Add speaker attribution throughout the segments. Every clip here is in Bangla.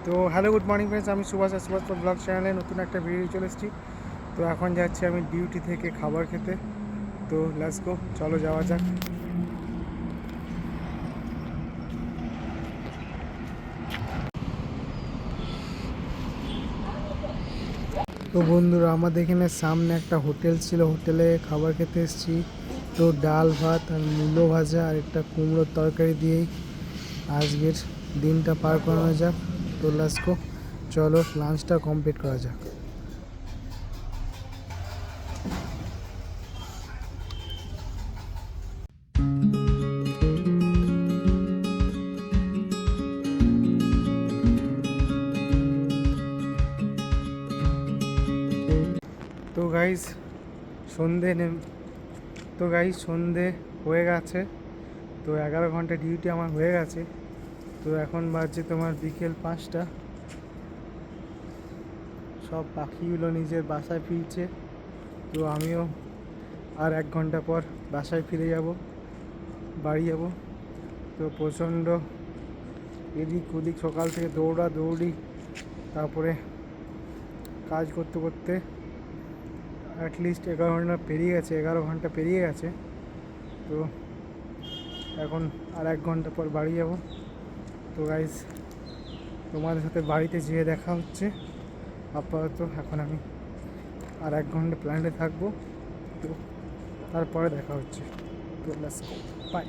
Speaker 1: তো হ্যালো গুড মর্নিং ফ্রেন্ডস, আমি সুভাষ আর সুভাষ ব্লগ চ্যানেলে নতুন একটা ভিডিও চলে এসেছি। তো এখন যাচ্ছি আমি ডিউটি থেকে খাবার খেতে। তো লেটস গো, চলো যাওয়া যাক। তো বন্ধুরা, আমাদের এখানে সামনে একটা হোটেল ছিল, হোটেলে খাবার খেতে এসেছি। তো ডাল ভাত আর মূলো ভাজা আর একটা কুমড়োর তরকারি দিয়েই আজকের দিনটা পার করানো যাক। তো লেটস গো, চলো লাঞ্চটা কমপ্লিট করা যাক। তো গাইস সন্ধে তো গাইস সন্ধে হয়ে গেছে। তো 11 ঘন্টা ডিউটি আমার হয়ে গেছে। তো এখন বাজছে তোমার বিকেল 5টা। সব পাখিগুলো নিজের বাসায় ফিরছে। তো আমিও আর 1 ঘন্টা পর বাসায় ফিরে যাব, বাড়ি যাব। তো প্রচণ্ড এদিক ওদিক সকাল থেকে দৌড়ি, তারপরে কাজ করতে করতে অ্যাটলিস্ট 11 ঘন্টা পেরিয়ে গেছে। তো এখন আর 1 ঘন্টা পর বাড়ি যাব। তো গাইজ, তোমাদের সাথে বাড়িতে যেয়ে দেখা হচ্ছে। আপাতত এখন আমি আর 1 ঘন্টা প্ল্যান্টে থাকবো। তো তারপরে দেখা হচ্ছে। তো লেটস গো, বাই।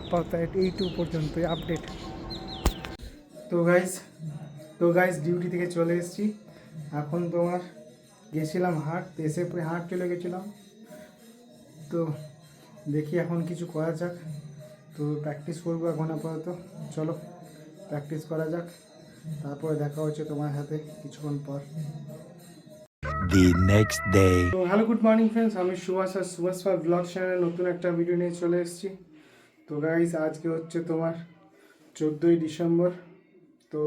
Speaker 1: আপাতত এইটুকু পর্যন্তই আপডেট। তো গাইজ ডিউটি থেকে চলে এসেছি। এখন তোমার গেছিলাম হাট, এসে পরে হাট চলে গেছিলাম। তো দেখি এখন কিছু করা যাক। তো প্র্যাকটিস করবো এখন আপাতত। চলো প্র্যাকটিস করা যাক, তারপরে দেখা হচ্ছে তোমার সাথে কিছুক্ষণ পর।
Speaker 2: The next day.
Speaker 1: তো হ্যালো গুড মর্নিং ফ্রেন্ডস, আমি সুভাষ আর সুভাষ ব্লগ চ্যানেলে নতুন একটা ভিডিও নিয়ে চলে এসেছি। তো গাইস আজকে হচ্ছে তোমার 14ই ডিসেম্বর। তো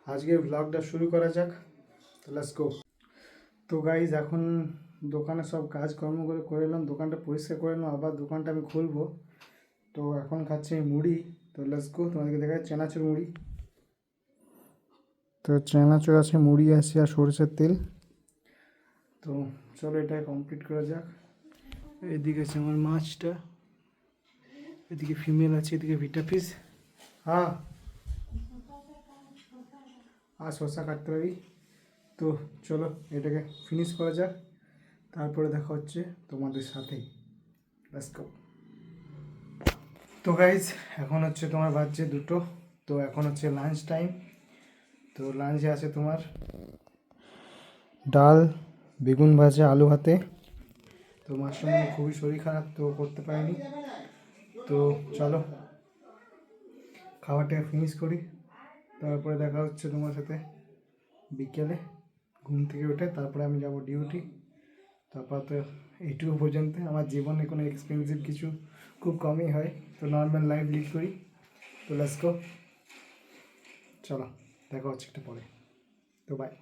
Speaker 1: আজকের ব্লগটা শুরু করা যাক। তো লেটস গো। তো গাইস এখন দোকানে সব কাজকর্ম করে এলাম, দোকানটা পরিষ্কার করে এলাম, আবার দোকানটা আমি খুলবো। তো এখন খাচ্ছি মুড়ি। তো লেটস গো, তোমাদেরকে দেখা যাচ্ছে চেনাচুর মুড়ি। তো চেনাচুর আছে, মুড়ি আছে আর সরষের তেল। তো চলো এটা কমপ্লিট করা যাক। এদিকে আছে আমার মাছটা, এদিকে ফিমেল আছে, এদিকে ভিটা ফিস। হ্যাঁ, আর শসা কাটতে পারি। তো চলো এটাকে ফিনিশ করা যাক, তারপরে দেখা হচ্ছে তোমাদের সাথেই। Let's go. তো গাইজ এখন হচ্ছে তোমার বাজছে 2টো। তো এখন হচ্ছে লাঞ্চ টাইম। তো লাঞ্চে আছে তোমার ডাল, বেগুন ভাজা, আলু ভাতে। তো মাশরুম খুবই শরীর খারাপ, তো করতে পারিনি। তো চলো খাবারটা ফিনিশ করি, তারপরে দেখা হচ্ছে তোমার সাথে বিকেলে ঘুম থেকে উঠে। তারপরে আমি যাব ডিউটি। তারপর তো এইটুকু পর্যন্ত। আমার জীবনে কোনো এক্সপেন্সিভ কিছু খুব কমই হয়, তো নর্মাল লাইফ লিড করি। তো লেটস গো, চলো দেখা হচ্ছে একটু পরে। তো বাই।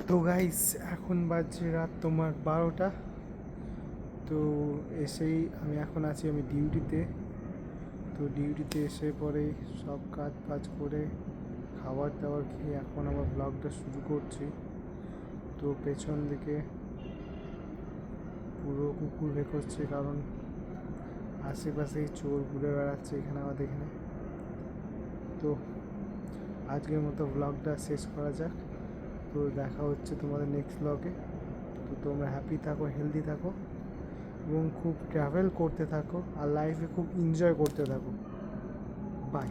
Speaker 1: তো গাইস এখন বাজছে রাত তোমার 12টা। তো এসেই আমি ডিউটিতে। তো ডিউটিতে এসে পরে সব কাজ বাজ করে খাবার দাবার খেয়ে এখন আবার ব্লগটা শুরু করছি। তো পেছন দিকে পুরো কুকুর ভেকোচ্ছে, কারণ আশেপাশেই চোর ঘুরে বেড়াচ্ছে এখানে আমাদের এখানে। তো আজকের মতো ব্লগটা শেষ করা যাক। তো দেখা হচ্ছে তোমাদের নেক্সট ব্লগে। তো তোমরা হ্যাপি থাকো, হেলদি থাকো এবং খুব ট্রাভেল করতে থাকো আর লাইফে খুব এনজয় করতে থাকো। বাই।